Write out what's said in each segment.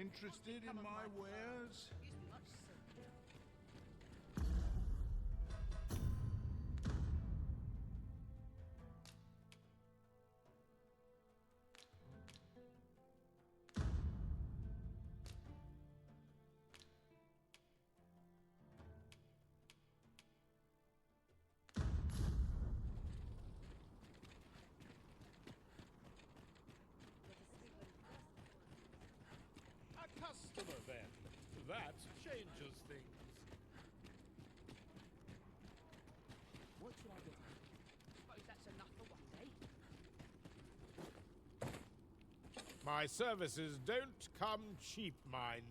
Interested in my wares? A customer, then. That changes things. What should I get? Suppose that's enough for one day. My services don't come cheap, mind.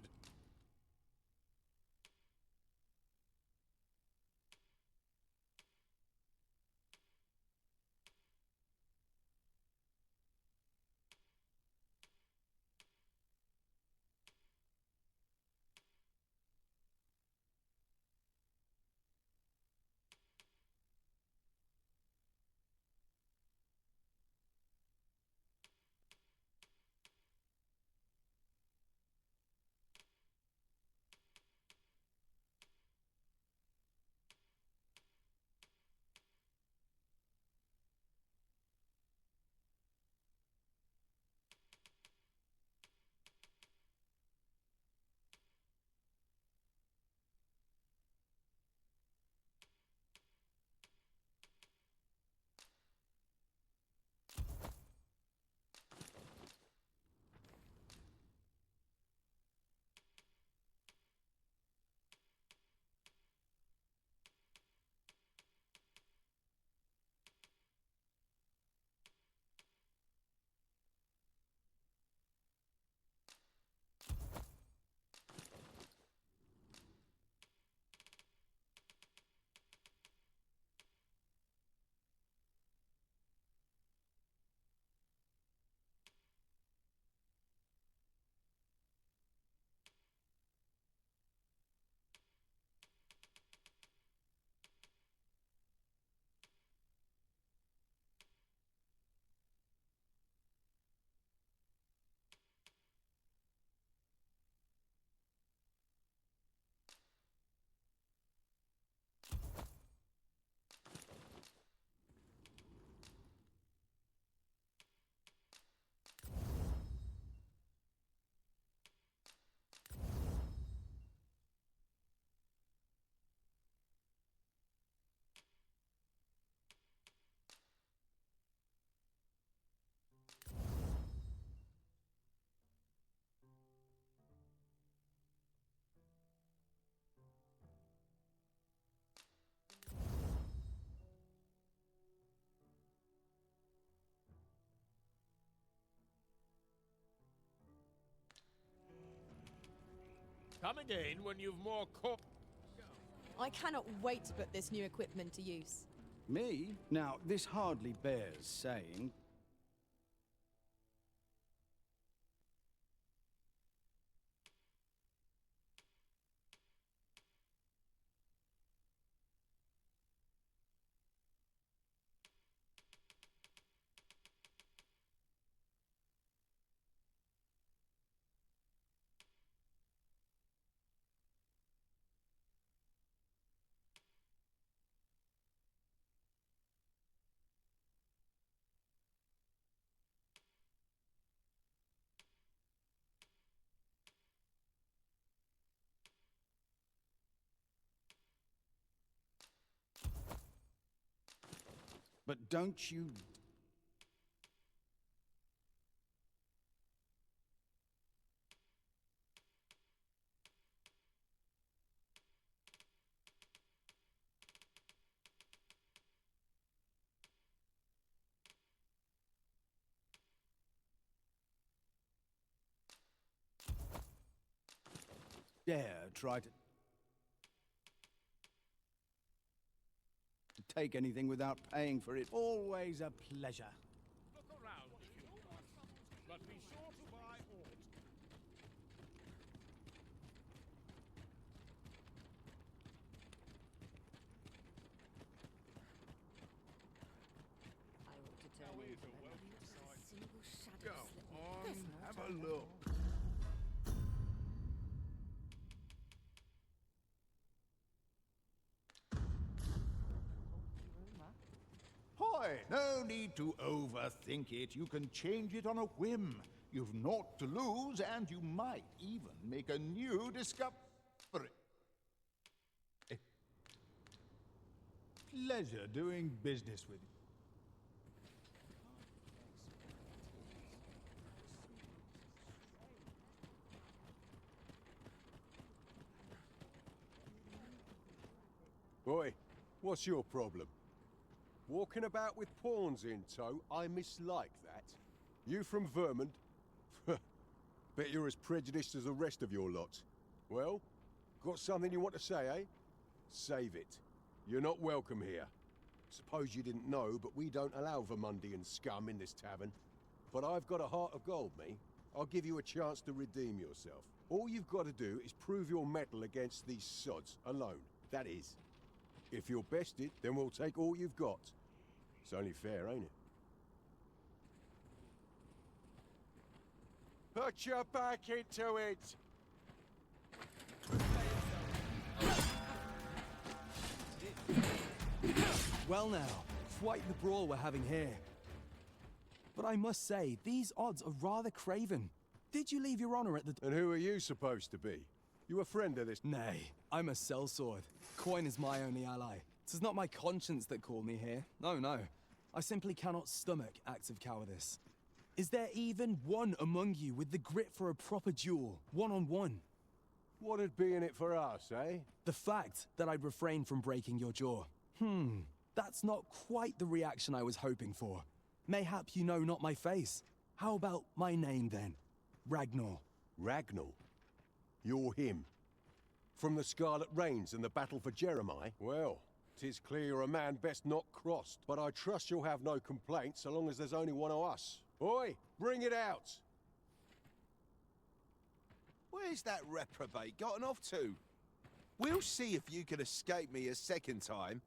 Come again when you've more corp... I cannot wait to put this new equipment to use. Me? Now, this hardly bears saying. But don't you... dare try to take anything without paying for it. Always a pleasure. Look around if you must, but be sure to buy aught. I ought to tell Now you is a welcome not sight. a single shadow Go slip. on, There's no have a time. look. boy, no need to overthink it. You can change it on a whim. You've naught to lose, and you might even make a new discovery. Pleasure doing business with you. Boy, what's your problem? Walking about with pawns in tow, I mislike that. You from Vermont? Bet you're as prejudiced as the rest of your lot. Well, got something you want to say, eh? Save it. You're not welcome here. Suppose you didn't know, but we don't allow Vermundian scum in this tavern. But I've got a heart of gold, me. I'll give you a chance to redeem yourself. All you've got to do is prove your mettle against these sods, alone. That is. If you're bested, then we'll take all you've got. It's only fair, ain't it? Put your back into it! Well now, quite the brawl we're having here. But I must say, these odds are rather craven. Did you leave your honor at the... And who are you supposed to be? You a friend of this? Nay, I'm a sellsword. Coin is my only ally. 'Tis not my conscience that called me here. No, no. I simply cannot stomach acts of cowardice. Is there even one among you with the grit for a proper duel, one-on-one? What'd be in it for us, eh? The fact that I'd refrain from breaking your jaw. That's not quite the reaction I was hoping for. Mayhap you know not my face. How about my name then? Ragnar. Ragnar? You're him. From the Scarlet Rains and the battle for Jeremiah? Well, 'tis clear you're a man best not crossed, but I trust you'll have no complaints so long as there's only one of us. Oi, bring it out! Where's that reprobate gotten off to? We'll see if you can escape me a second time.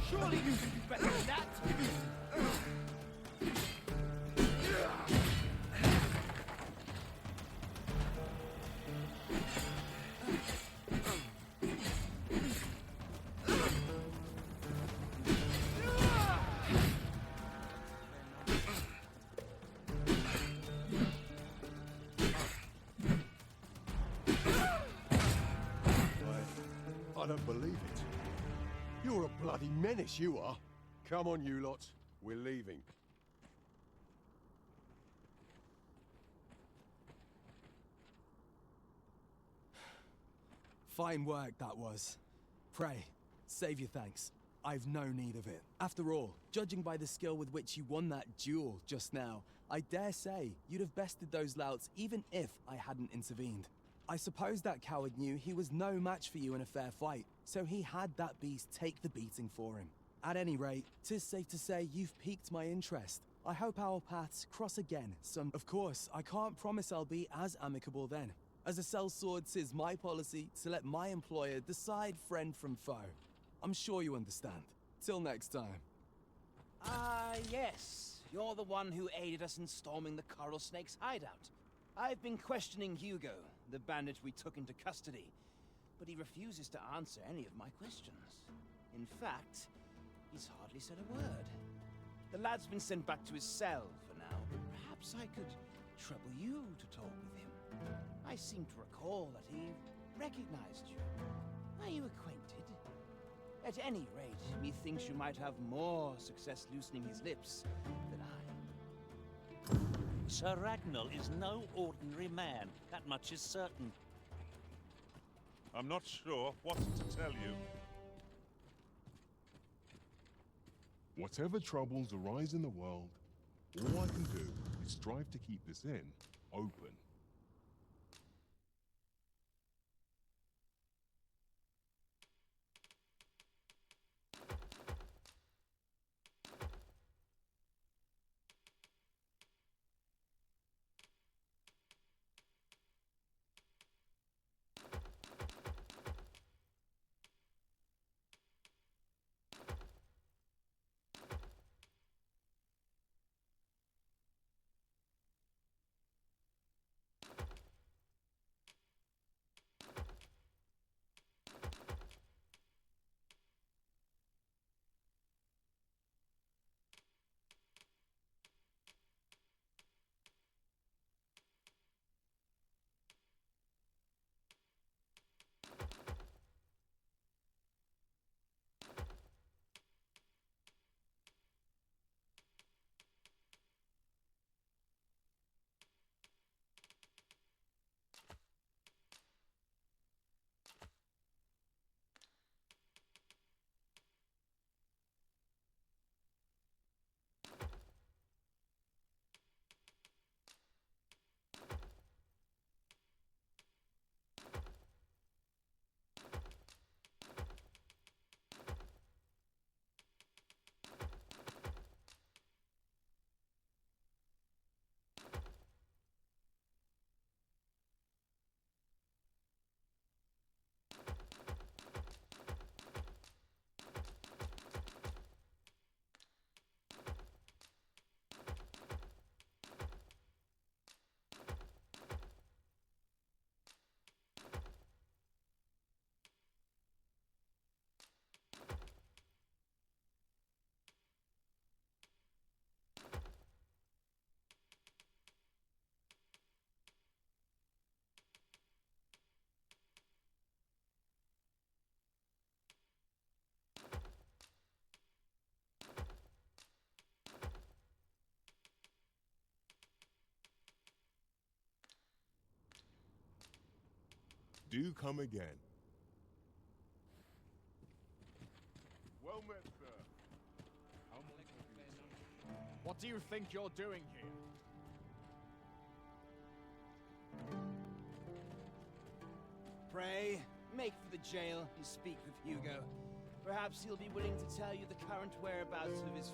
Surely you can do better than that! I don't believe it. You're a bloody menace, you are. Come on, you lot. We're leaving. Fine work that was. Pray, save your thanks. I've no need of it. After all, judging by the skill with which you won that duel just now, I dare say you'd have bested those louts even if I hadn't intervened. I suppose that coward knew he was no match for you in a fair fight, so he had that beast take the beating for him. At any rate, 'tis safe to say you've piqued my interest. I hope our paths cross again some... Of course, I can't promise I'll be as amicable then. As a sellsword, 'tis my policy to let my employer decide friend from foe. I'm sure you understand. Till next time. Ah, yes. You're the one who aided us in storming the Coral Snake's hideout. I've been questioning Hugo, the bandit we took into custody, but he refuses to answer any of my questions. In fact, he's hardly said a word. The lad's been sent back to his cell for now, but perhaps I could trouble you to talk with him. I seem to recall that he recognized you. Are you acquainted? At any rate, methinks you might have more success loosening his lips than I. Sir Ragnar is no ordinary man. That much is certain. I'm not sure what to tell you. Whatever troubles arise in the world, all I can do is strive to keep this inn open. Do come again. Well met, sir. How much have you... What do you think you're doing here? Pray, make for the jail and speak with Hugo. Perhaps he'll be willing to tell you the current whereabouts of his...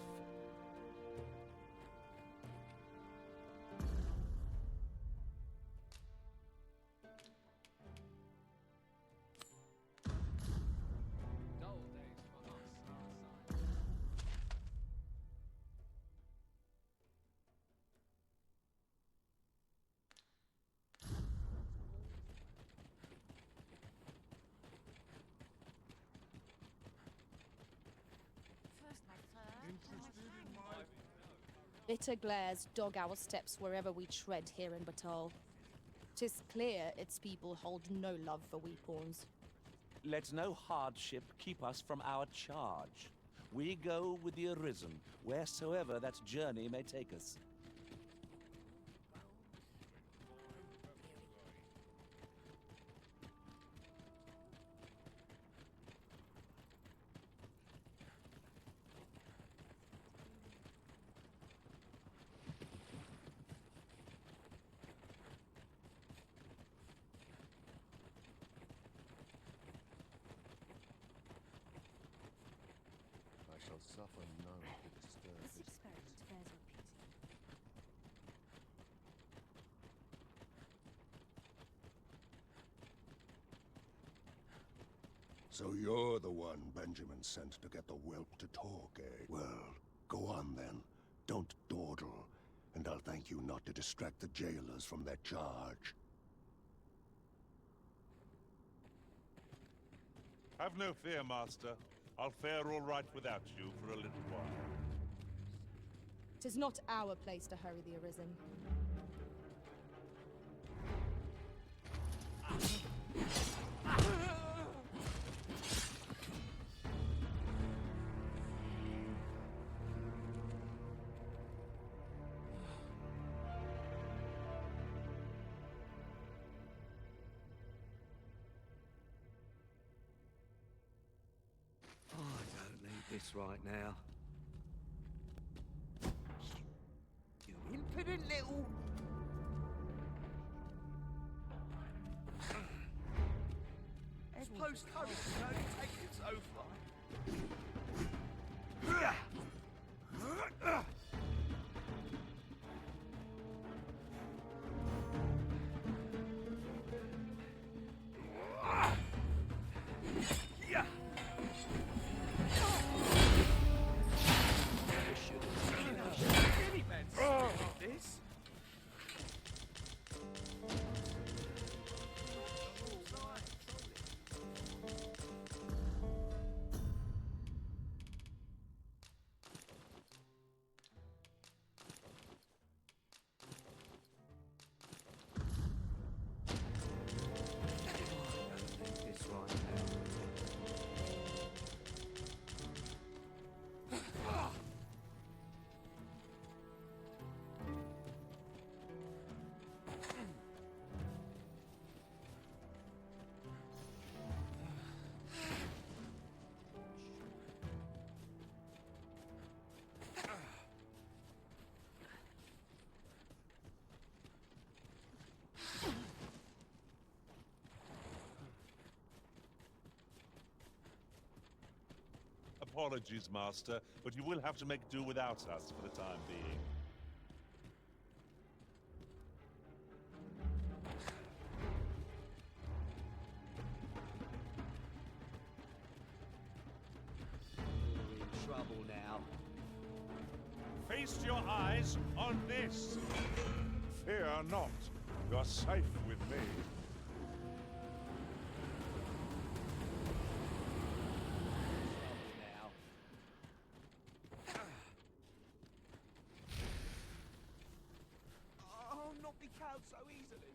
Bitter glares dog our steps wherever we tread here in Batal. 'Tis clear its people hold no love for we pawns. Let no hardship keep us from our charge. We go with the Arisen, wheresoever that journey may take us. I shall suffer none to disturb This this. experiment bears repeating. So you're the one Benjamin sent to get the whelp to talk, eh? Well, go on then. Don't dawdle, and I'll thank you not to distract the jailers from their charge. Have no fear, Master. I'll fare all right without you for a little while. 'Tis not our place to hurry the Arisen. Oh, I don't need this right now. You impudent little... Post courage can only take you so far. This? This right now. Apologies, Master, but you will have to make do without us for the time being. You're in trouble now. Feast your eyes on this! Fear not. You're safe with me. Oh, not be cowed so easily.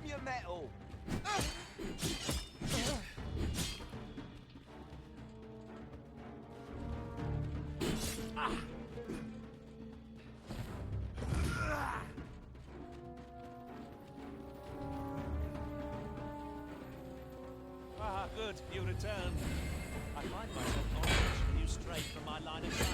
them your metal! Ah, good, you returned. I find myself on watching you stray from my line of sight.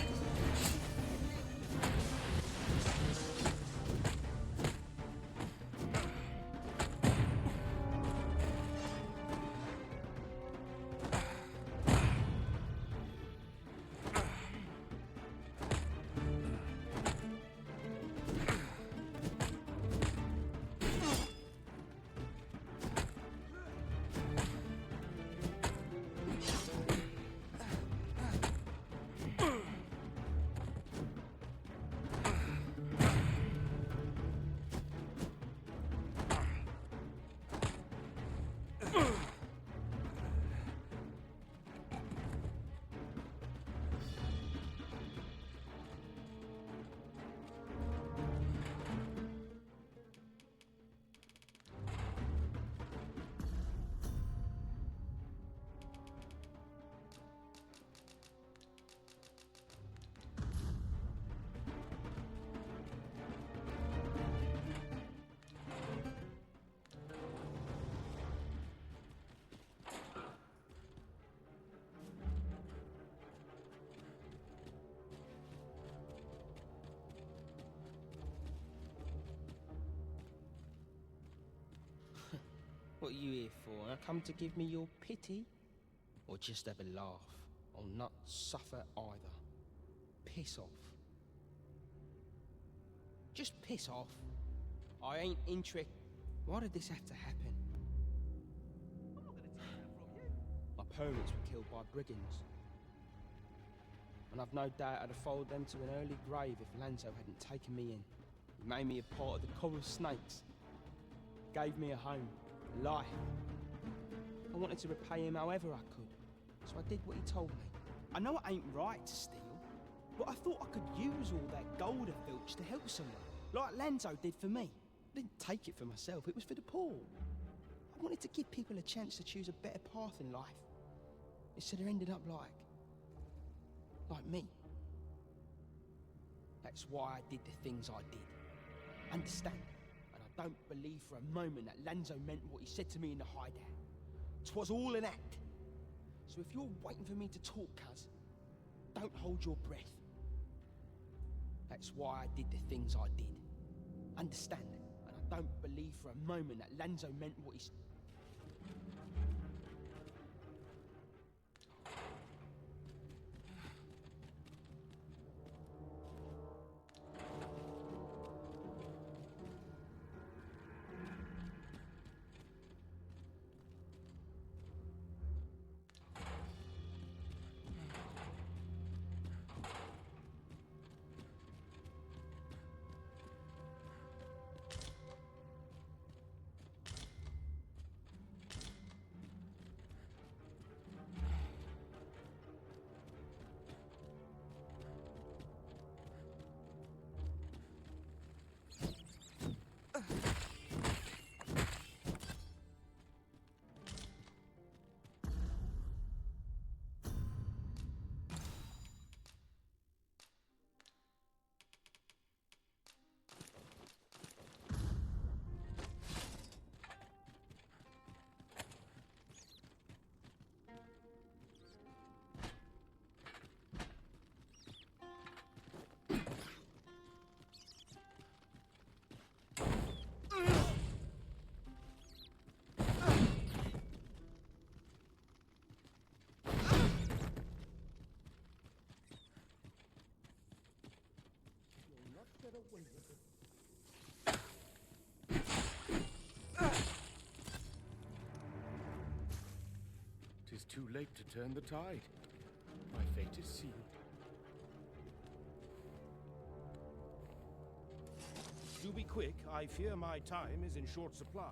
What are you here for? Come to give me your pity? Or just have a laugh? I'll not suffer either. Piss off. Just piss off. I ain't interested. Why did this have to happen? I'm not gonna take that from you. My parents were killed by brigands. And I've no doubt I'd have followed them to an early grave if Lanzo hadn't taken me in. He made me a part of the coral snakes. Gave me a home. Life. I wanted to repay him however I could, so I did what he told me. I know it ain't right to steal, but I thought I could use all that gold I filched to help someone, like Lanzo did for me. I didn't take it for myself, it was for the poor. I wanted to give people a chance to choose a better path in life, instead of ending up like me. That's why I did the things I did. Understand? I don't believe for a moment that Lanzo meant what he said to me in the hideout. 'Twas all an act. So if you're waiting for me to talk, cuz, don't hold your breath. That's why I did the things I did. Understand? And I don't believe for a moment that Lanzo meant what he said. Tis too late to turn the tide. My fate is sealed. Do be quick. I fear my time is in short supply.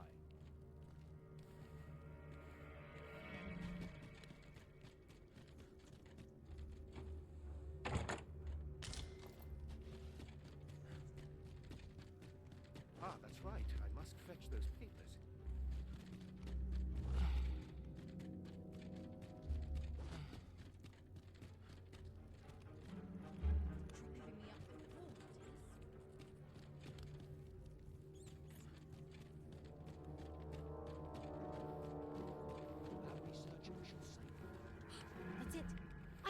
Ah, that's right. I must fetch those papers.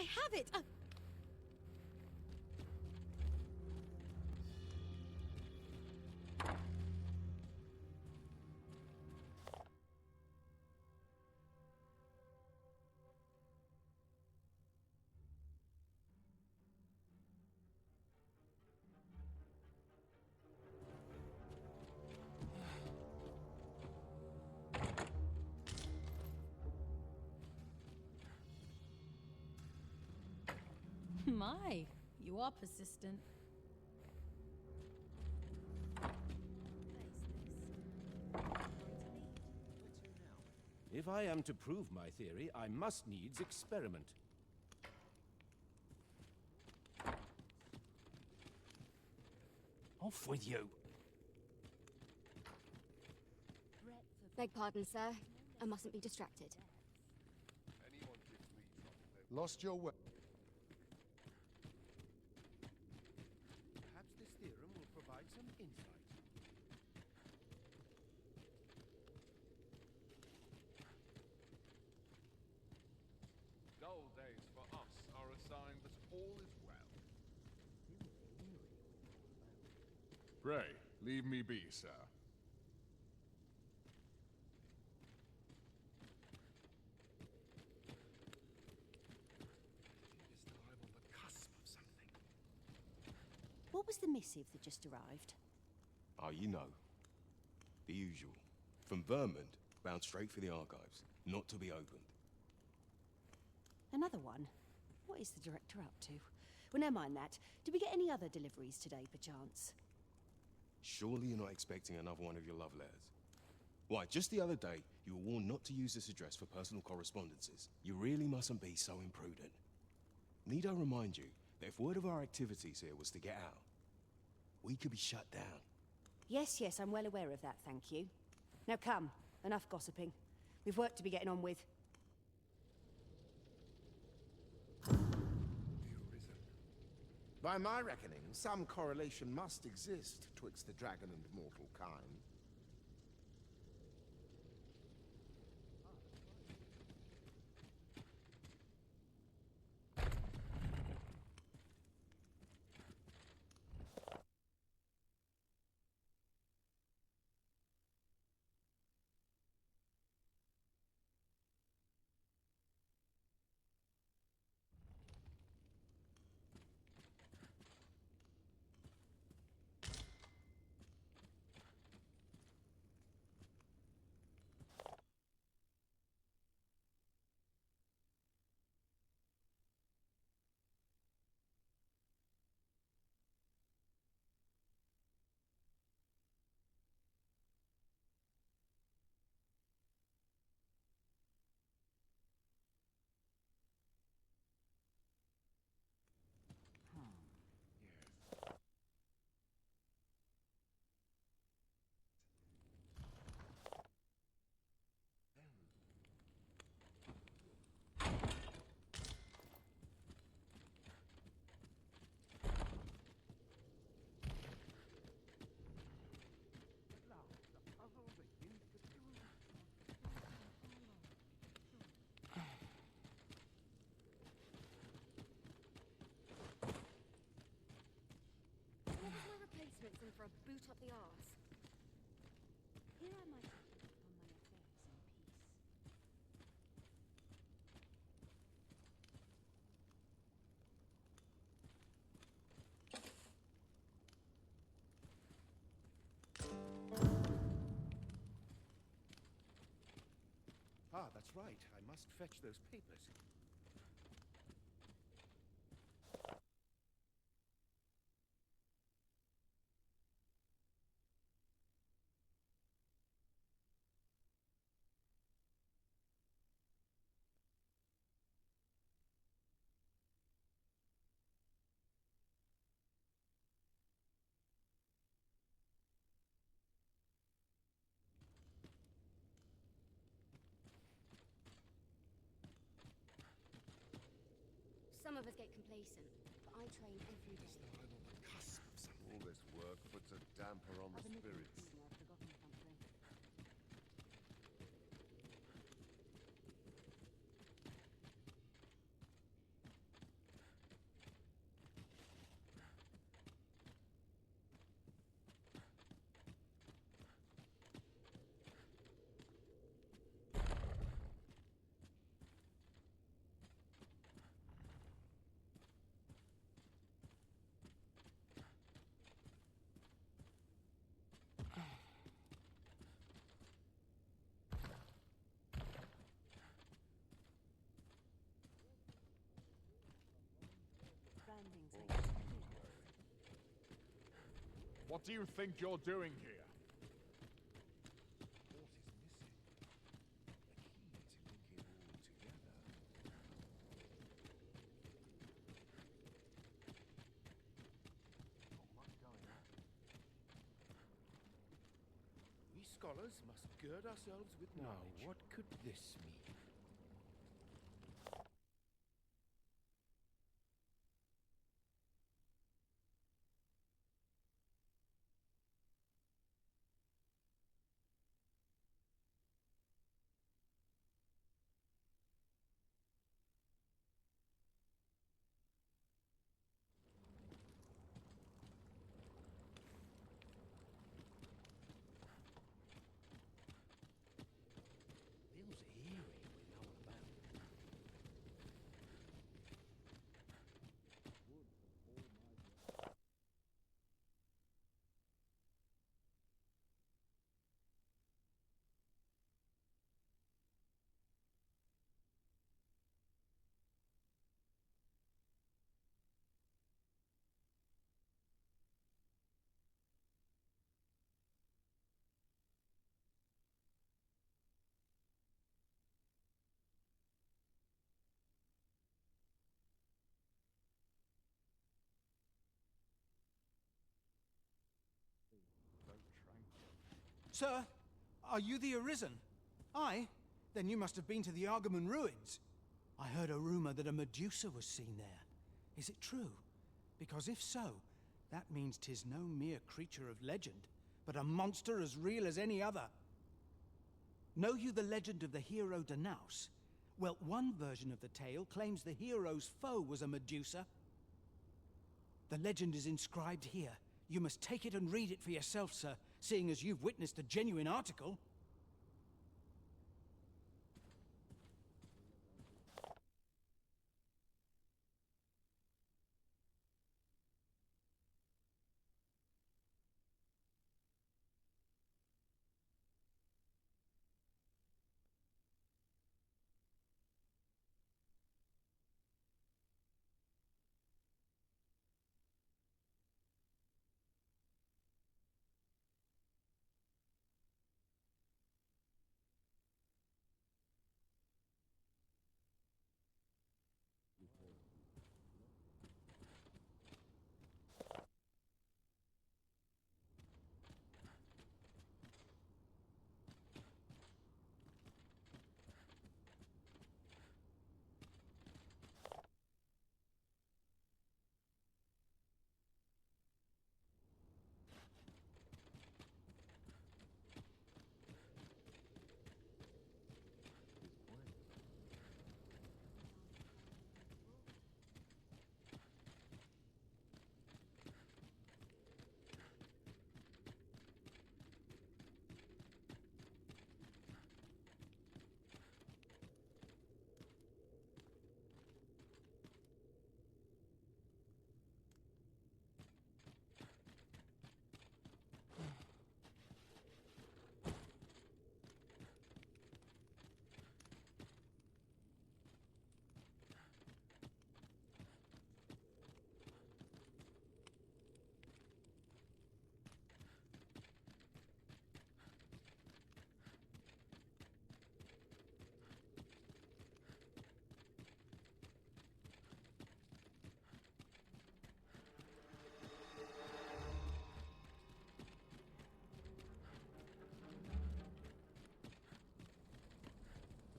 have it! My, you are persistent. If I am to prove my theory, I must needs experiment. Off with you. Beg pardon, sir. I mustn't be distracted. Lost your way. Perhaps this theorem will provide some insight. Dull days for us are a sign that all is well. Pray, leave me be, sir. What was the missive that just arrived? Oh, you know. The usual. From Vermont, bound straight for the archives. Not to be opened. Another one? What is the director up to? Well, never mind that. Did we get any other deliveries today, perchance? Surely you're not expecting another one of your love letters. Why, just the other day, you were warned not to use this address for personal correspondences. You really mustn't be so imprudent. Need I remind you that if word of our activities here was to get out, we could be shut down. Yes, yes, I'm well aware of that, thank you. Now come, enough gossiping. We've work to be getting on with. By my reckoning, some correlation must exist twixt the dragon and mortal kind. And for a boot up the arse. Here I might have to put on my affairs in peace. Ah, that's right. I must fetch those papers. Some of us get complacent, but I train every day. I'm on the cusp of something. All this work puts a damper on the spirits. I've forgotten something. What do you think you're doing here? We scholars must gird ourselves with knowledge. Now, what could this mean? Feels eerie when all about. Sir, are you the Arisen? Aye? Then you must have been to the Argamon ruins. I heard a rumor that a Medusa was seen there. Is it true? Because if so, that means 'tis no mere creature of legend, but a monster as real as any other. Know you the legend of the hero Danaus? Well, one version of the tale claims the hero's foe was a Medusa. The legend is inscribed here. You must take it and read it for yourself, sir, seeing as you've witnessed a genuine article.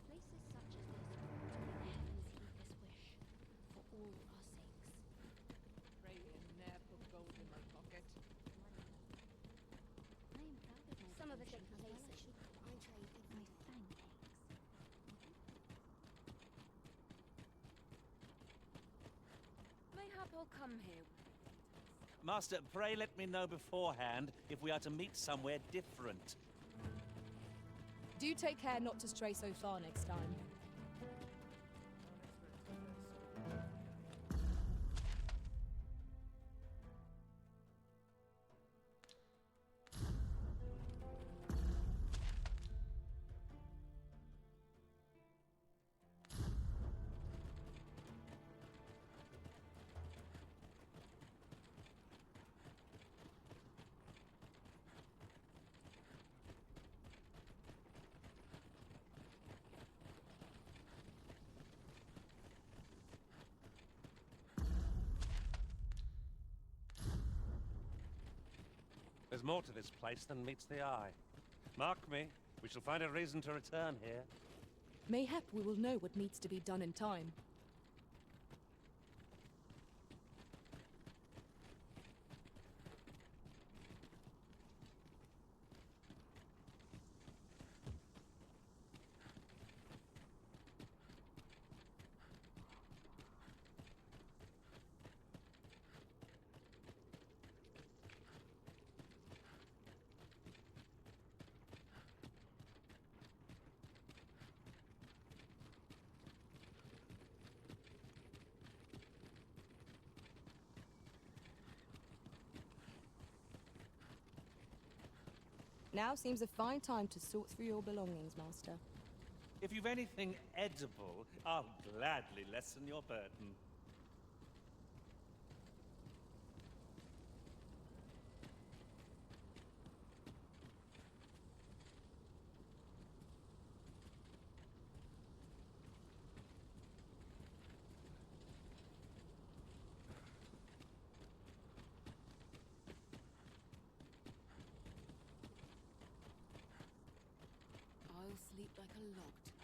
Places such as this will the heavens heed this wish, for all our sakes. Pray and ne'er put gold in my pocket. I am proud of my Some of the devotion, sacred as well places as I trade with my fang eggs. Mayhap I'll come here. Master, pray let me know beforehand if we are to meet somewhere different. Do take care not to stray so far next time. more to this place than meets the eye. Mark me, we shall find a reason to return here. Mayhap we will know what needs to be done in time. Now seems a fine time to sort through your belongings, Master. If you've anything edible, I'll gladly lessen your burden. I'll sleep like a log tonight.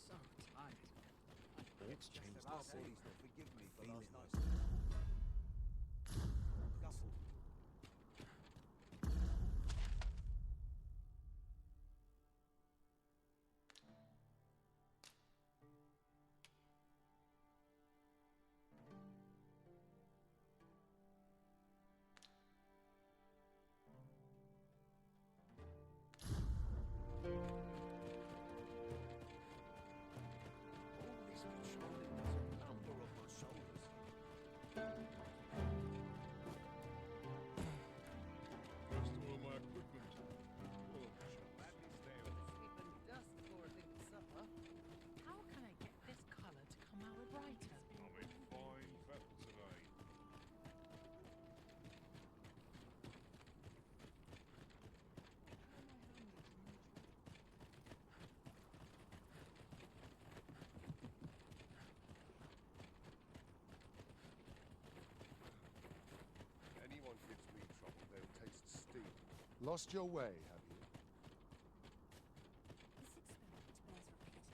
So tired. It's changed the scene. Forgive me for last night. How can I get this colour to come out brighter? I'm in fine fettle today. Anyone gives me trouble, they'll taste steel. Lost your way, have you? This experiment bears repeating.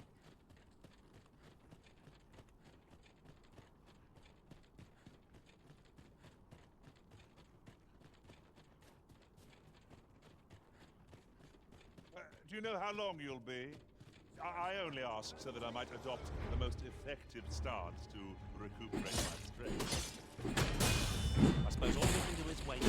Do you know how long you'll be? I only ask so that I might adopt the most effective stance to recuperate my strength. I suppose all we can do is wait.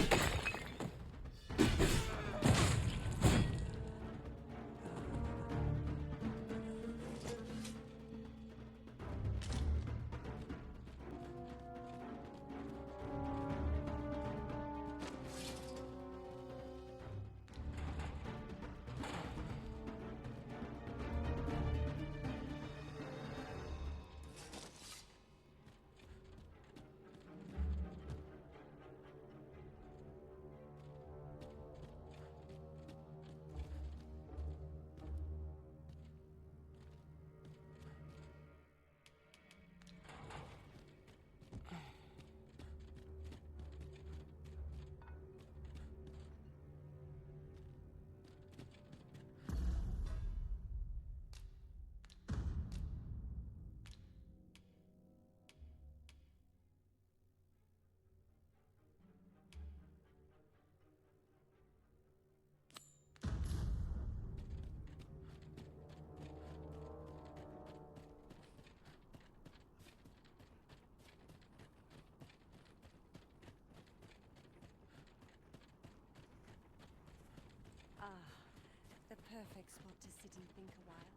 The perfect spot to sit and think a while.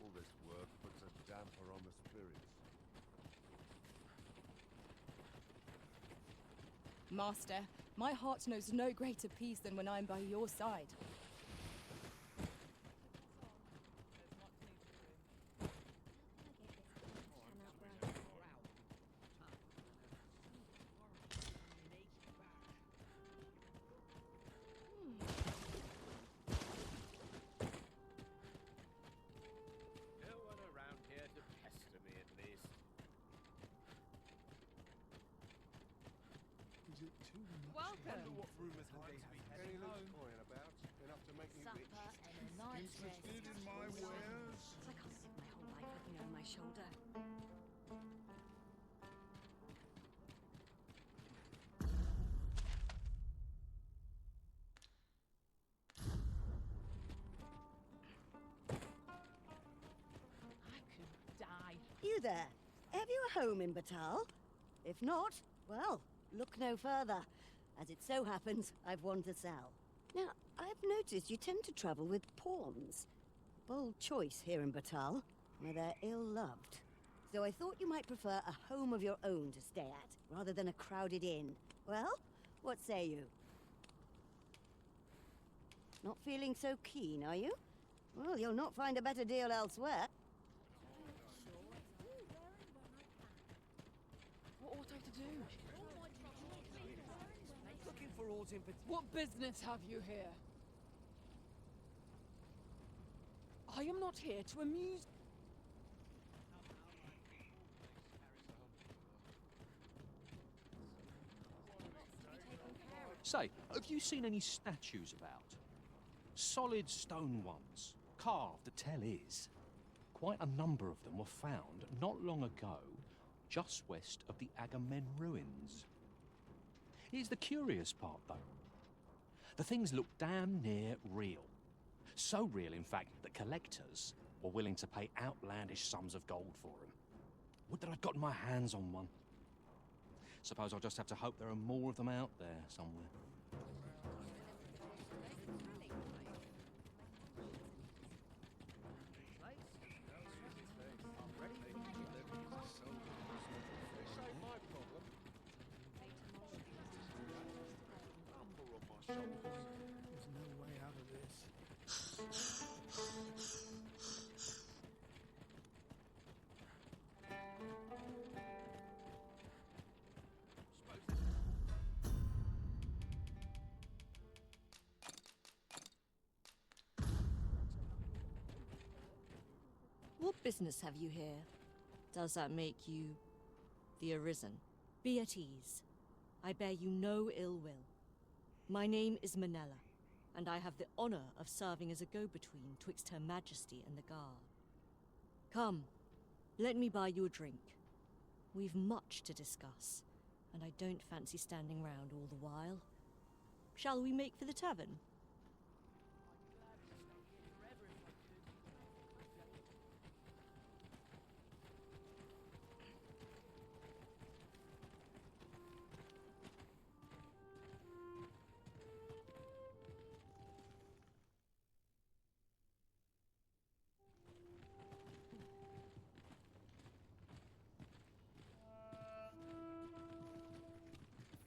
All this work puts a damper on the spirits. Master, my heart knows no greater peace than when I am by your side. welcome. What rumours might be heading home? About enough to make me rich. Supper and a night's rest. Interested in my wares? I can't live my whole life looking over my shoulder. I could die. You there? Have you a home in Batal? If not, well, look no further. As it so happens, I've one to sell. Now, I've noticed you tend to travel with pawns. Bold choice here in Batal, where they're ill-loved. So I thought you might prefer a home of your own to stay at, rather than a crowded inn. Well, what say you? Not feeling so keen, are you? Well, you'll not find a better deal elsewhere. What ought I to do? Looking for aught in particular. What business have you here? I am not here to amuse. Say, have you seen any statues about? Solid stone ones, carved, the tell is. Quite a number of them were found not long ago, just west of the Agamemnon ruins. Here's the curious part, though. The things look damn near real. So real, in fact, that collectors were willing to pay outlandish sums of gold for them. Would that I'd gotten my hands on one. Suppose I'll just have to hope there are more of them out there somewhere. There's no way out of this. What business have you here? Does that make you the Arisen? Be at ease. I bear you no ill will. My name is Manella, and I have the honor of serving as a go-between twixt Her Majesty and the Guard. Come, let me buy you a drink. We've much to discuss, and I don't fancy standing round all the while. Shall we make for the tavern?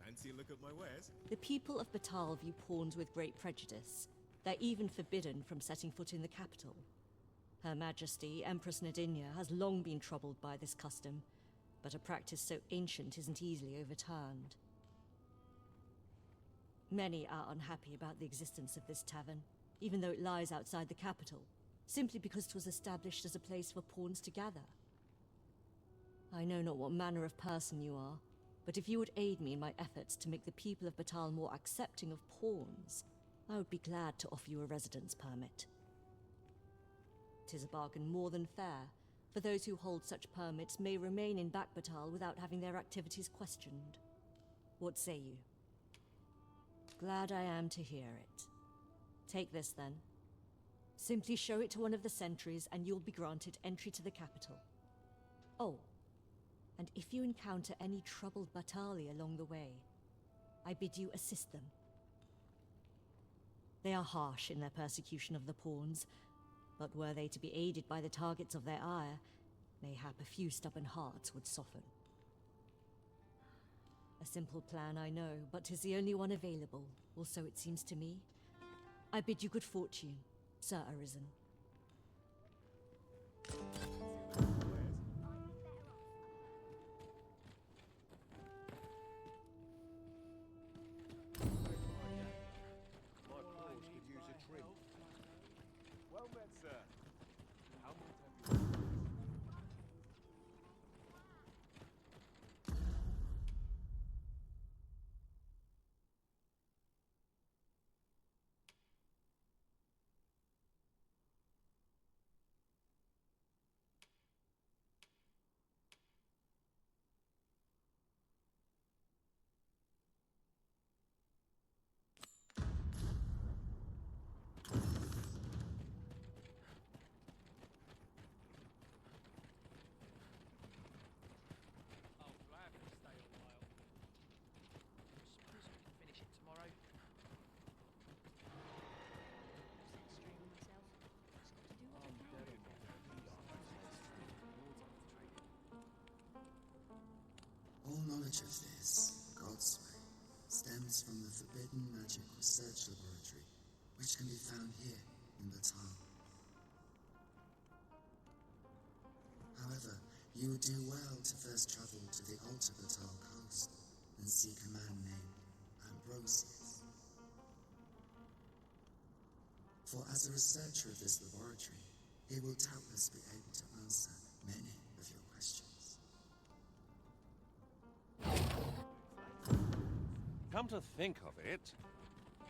Fancy a look at my wares? The people of Batal view pawns with great prejudice. They're even forbidden from setting foot in the capital. Her Majesty, Empress Nadinia, has long been troubled by this custom, but a practice so ancient isn't easily overturned. Many are unhappy about the existence of this tavern, even though it lies outside the capital, simply because it was established as a place for pawns to gather. I know not what manner of person you are, but if you would aid me in my efforts to make the people of Batal more accepting of pawns, I would be glad to offer you a residence permit. 'Tis a bargain more than fair, for those who hold such permits may remain in Back Batal without having their activities questioned. What say you? Glad I am to hear it. Take this, then. Simply show it to one of the sentries, and you'll be granted entry to the capital. Oh, and if you encounter any troubled Batali along the way, I bid you assist them. They are harsh in their persecution of the pawns, but were they to be aided by the targets of their ire, mayhap a few stubborn hearts would soften. A simple plan, I know, but 'tis the only one available, or so it seems to me. I bid you good fortune, Sir Arisen. Well met, sir. How might I be? Much of this, God's way, stems from the forbidden magic research laboratory, which can be found here in Batal. However, you would do well to first travel to the Alta Batal coast and seek a man named Ambrosius. For as a researcher of this laboratory, he will doubtless be able to answer many of your questions. Come to think of it,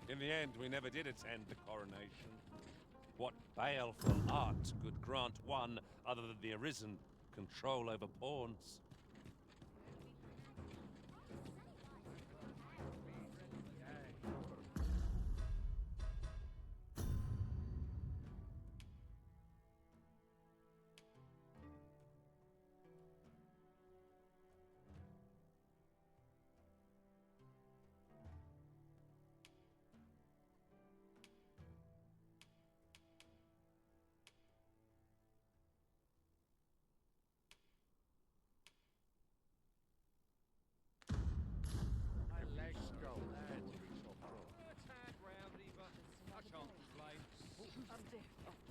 in the end we never did attend the coronation. What baleful art could grant one, other than the Arisen, control over pawns?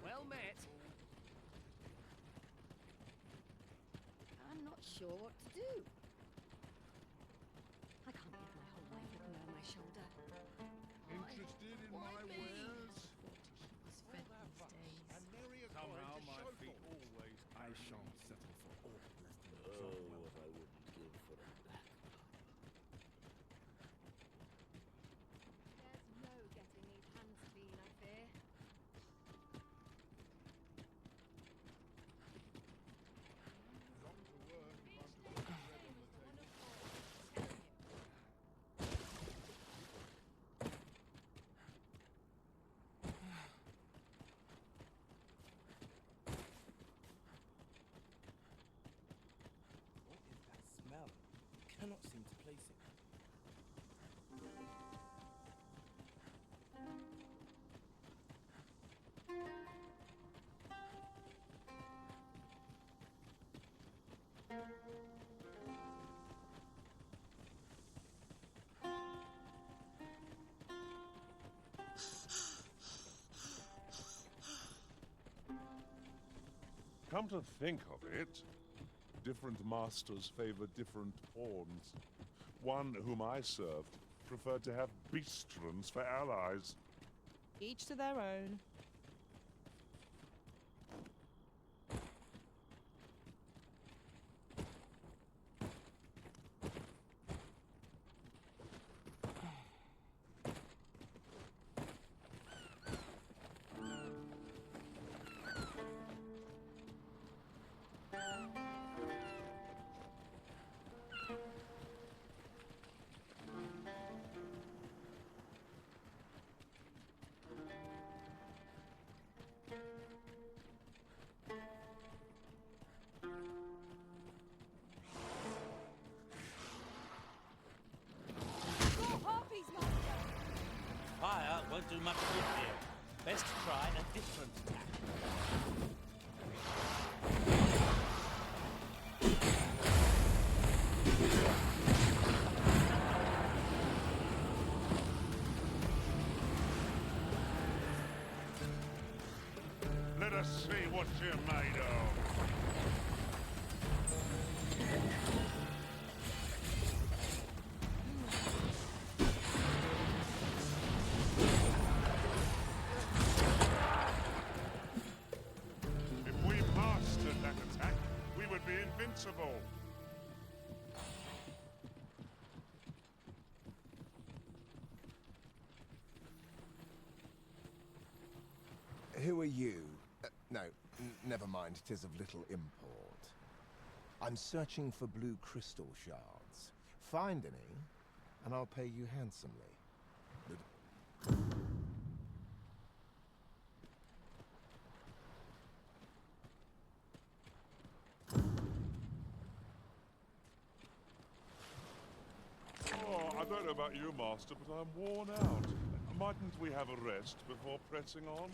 Well met. I'm not sure what to do. I can't live my whole life looking over my shoulder. Interested in my wares? Somehow my feet always. I shan't settle for aught less than a Oh, job well what I wouldn't give for a black There's no getting these hands clean, I fear. What is that smell? Cannot seem to place it. Come to think of it, different masters favor different pawns. One whom I served preferred to have beastrons for allies. Each to their own. Fire won't do much good here. Best try a different tack. Let us see what you're made of. If we mastered that attack, we would be invincible. Who are you? No, never mind, 'tis of little import. I'm searching for blue crystal shards. Find any, and I'll pay you handsomely. Oh, I don't know about you, Master, but I'm worn out. Mightn't we have a rest before pressing on?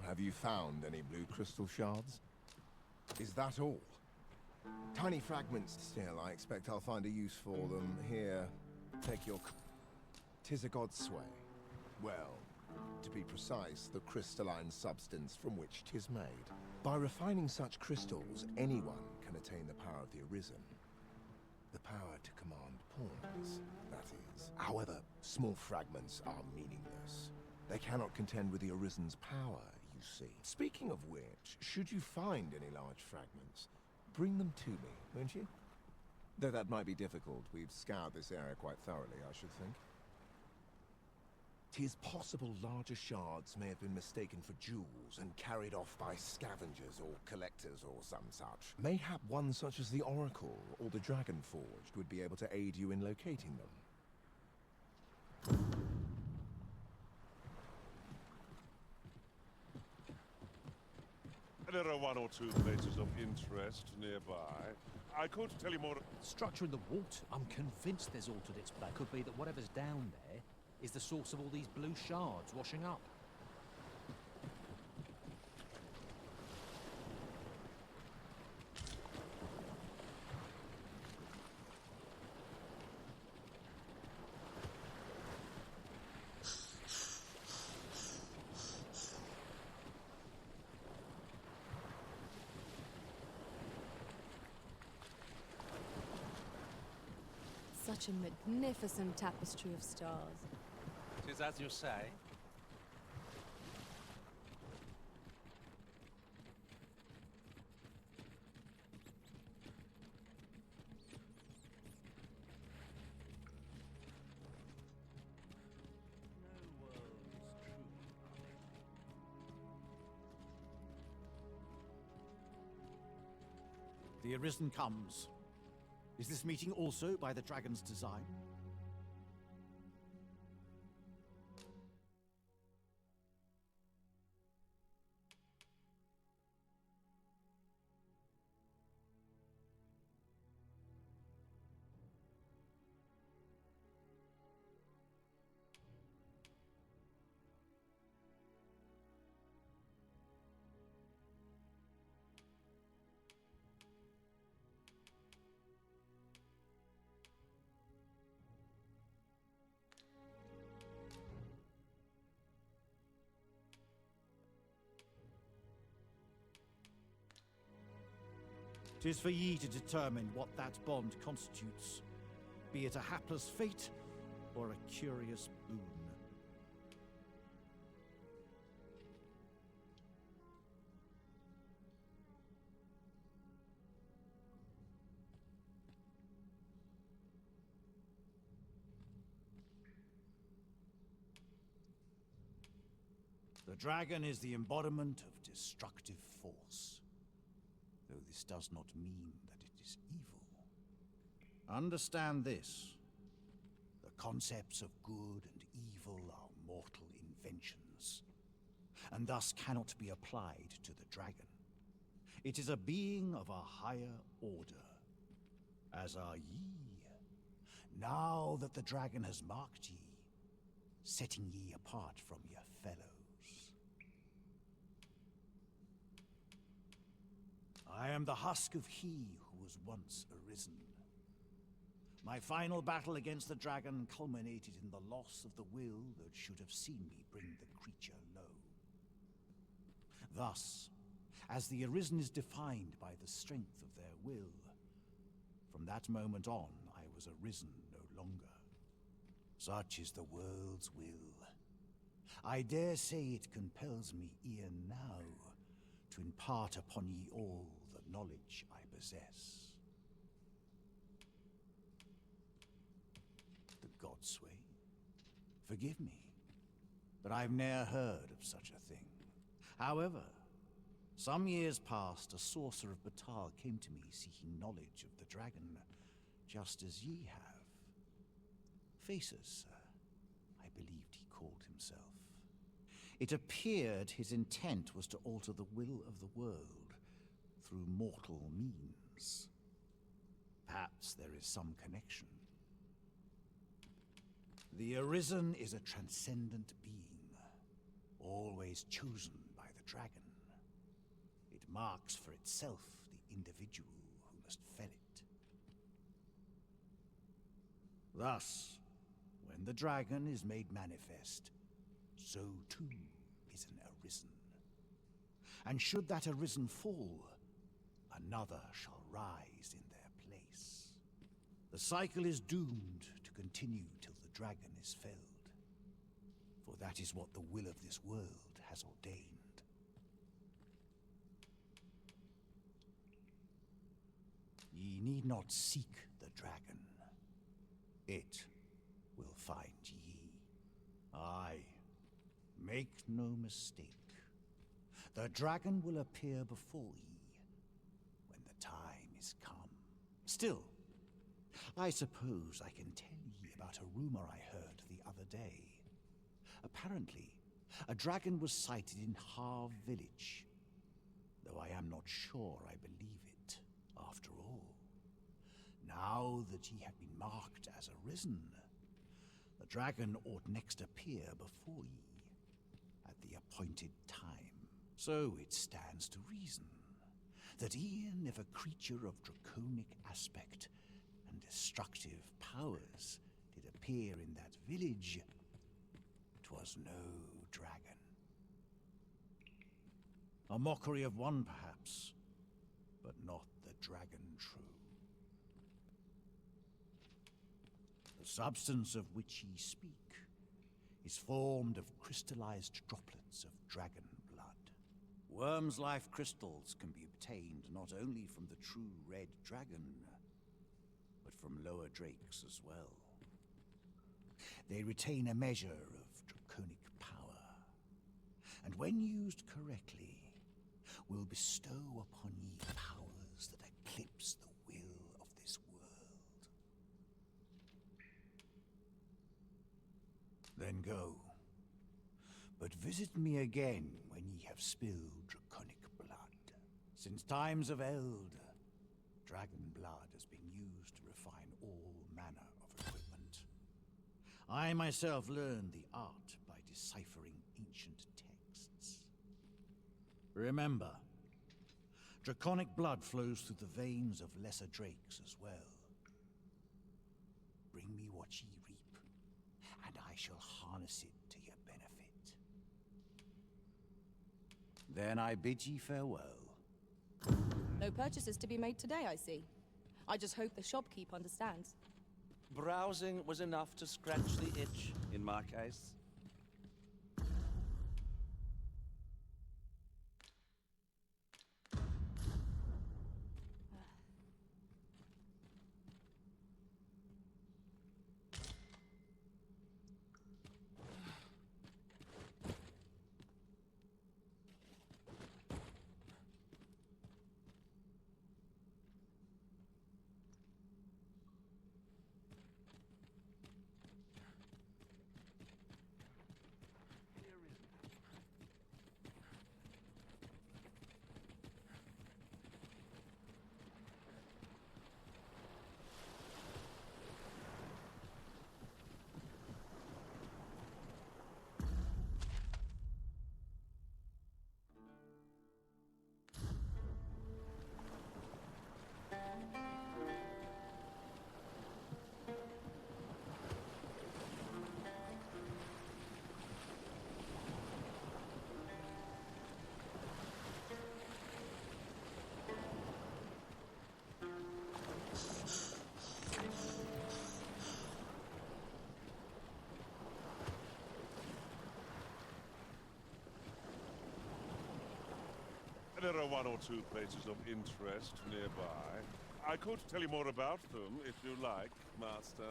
Have you found any blue crystal shards? Is that all? Tiny fragments still. I expect I'll find a use for them. Here, take your... 'Tis a god's sway. Well, to be precise, the crystalline substance from which 'tis made. By refining such crystals, anyone can attain the power of the Arisen. The power to command pawns, that is. However, small fragments are meaningless. They cannot contend with the Arisen's power, you see. Speaking of which, should you find any large fragments, bring them to me, won't you? Though that might be difficult. We've scoured this area quite thoroughly, I should think. 'Tis possible larger shards may have been mistaken for jewels and carried off by scavengers or collectors or some such. Mayhap one such as the Oracle or the Dragon Forged would be able to aid you in locating them. There are one or two places of interest nearby. I could tell you more. Structure in the water. I'm convinced there's altered its play. Could be that whatever's down there is the source of all these blue shards washing up. Such a magnificent tapestry of stars. 'Tis as you say. The Arisen comes. Is this meeting also by the dragon's design? "'Tis for ye to determine what that bond constitutes, be it a hapless fate or a curious boon." The dragon is the embodiment of destructive force, though this does not mean that it is evil. Understand this. The concepts of good and evil are mortal inventions, and thus cannot be applied to the dragon. It is a being of a higher order, as are ye. Now that the dragon has marked ye, setting ye apart from your fellows. I am the husk of he who was once arisen. My final battle against the dragon culminated in the loss of the will that should have seen me bring the creature low. Thus, as the Arisen is defined by the strength of their will, from that moment on I was arisen no longer. Such is the world's will. I dare say it compels me e'en now to impart upon ye all the knowledge I possess. The Godsway, forgive me, but I've ne'er heard of such a thing. However, some years past, a sorcerer of Batal came to me seeking knowledge of the dragon, just as ye have. Faces, sir, I believed he called himself. It appeared his intent was to alter the will of the world through mortal means. Perhaps there is some connection. The Arisen is a transcendent being, always chosen by the dragon. It marks for itself the individual who must fell it. Thus, when the dragon is made manifest, so too is an arisen. And should that arisen fall, another shall rise in their place. The cycle is doomed to continue till the dragon is felled. For that is what the will of this world has ordained. Ye need not seek the dragon. It will find ye. Aye, make no mistake. The dragon will appear before ye when the time is come. Still, I suppose I can tell ye about a rumor I heard the other day. Apparently, a dragon was sighted in Harv village, though I am not sure I believe it, after all. Now that ye have been marked as arisen, the dragon ought next appear before ye at the appointed time. So it stands to reason that e'en if a creature of draconic aspect and destructive powers did appear in that village, 'twas no dragon. A mockery of one, perhaps, but not the dragon true. The substance of which ye speak is formed of crystallized droplets of dragon blood. Worm's life crystals can be obtained not only from the true red dragon, but from lower drakes as well. They retain a measure of draconic power, and when used correctly, will bestow upon ye powers that eclipse the will of this world. Then go, but visit me again when ye have spilled draconic blood. Since times of eld, dragon blood has been used to refine all manner of equipment. I myself learned the art by deciphering ancient texts. Remember, draconic blood flows through the veins of lesser drakes as well. Bring me what ye reap, and I shall harness it to your benefit. Then I bid ye farewell. No purchases to be made today, I see. I just hope the shopkeep understands. Browsing was enough to scratch the itch, in my case. There are one or two places of interest nearby. I could tell you more about them if you like, Master.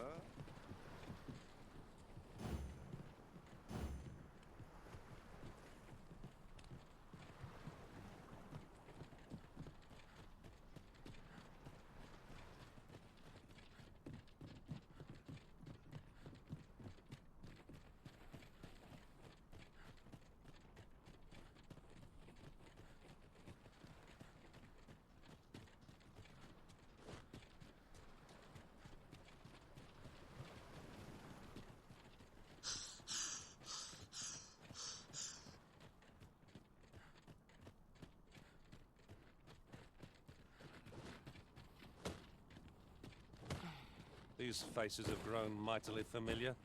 These faces have grown mightily familiar.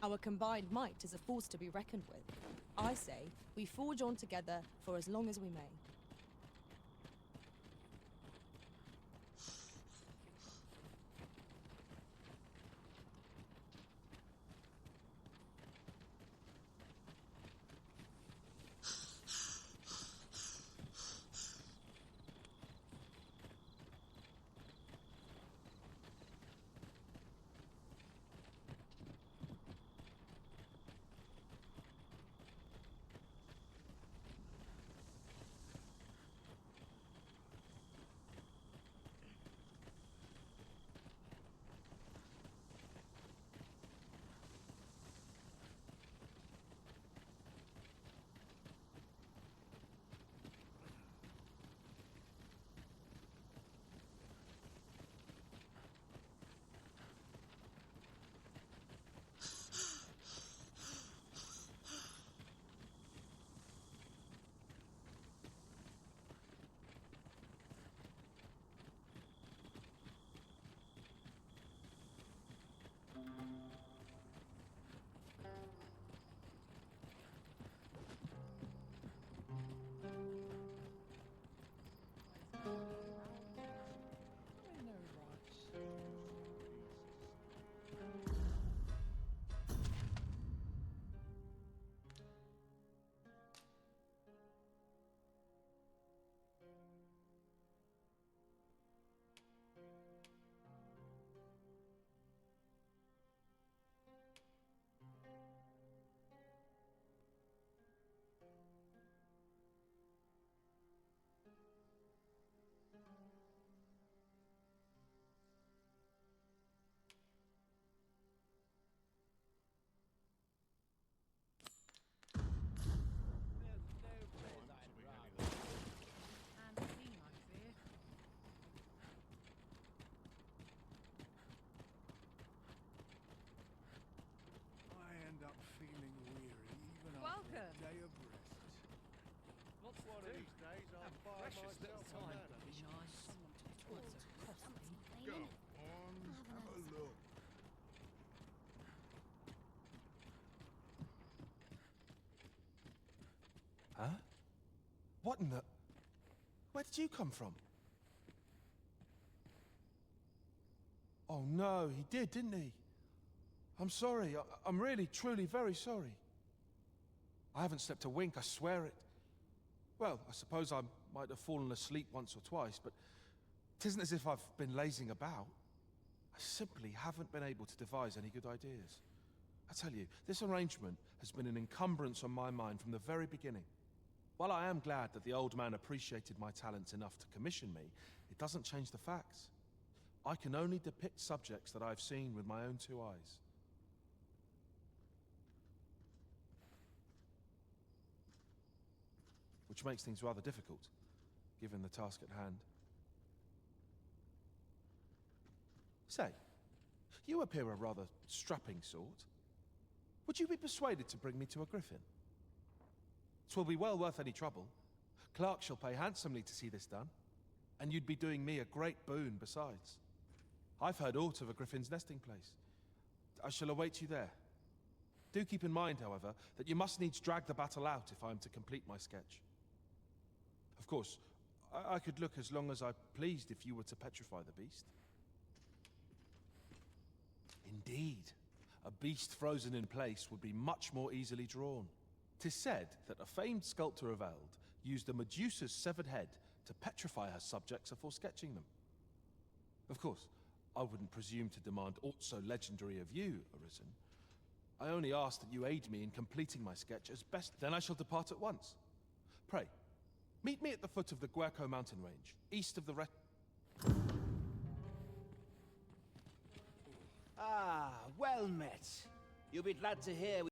Our combined might is a force to be reckoned with. I say, we forge on together for as long as we may. Huh? What in the... Where did you come from? Oh no, he did, didn't he? I'm sorry. I'm really, truly very sorry. I haven't slept a wink, I swear it. Well, I suppose I might have fallen asleep once or twice, but it isn't as if I've been lazing about. I simply haven't been able to devise any good ideas. I tell you, this arrangement has been an encumbrance on my mind from the very beginning. While I am glad that the old man appreciated my talents enough to commission me, it doesn't change the facts. I can only depict subjects that I've seen with my own two eyes. Which makes things rather difficult, given the task at hand. Say, you appear a rather strapping sort. Would you be persuaded to bring me to a griffin? 'Twill be well worth any trouble. Clark shall pay handsomely to see this done, and you'd be doing me a great boon besides. I've heard aught of a griffin's nesting place. I shall await you there. Do keep in mind, however, that you must needs drag the battle out if I am to complete my sketch. Of course, I could look as long as I pleased if you were to petrify the beast. Indeed, a beast frozen in place would be much more easily drawn. 'Tis said that a famed sculptor of Eld used a Medusa's severed head to petrify her subjects before sketching them. Of course, I wouldn't presume to demand aught so legendary of you, Arisen. I only ask that you aid me in completing my sketch as best. Then I shall depart at once. Pray, meet me at the foot of the Guerco mountain range, east of the Ah, well met. You'll be glad to hear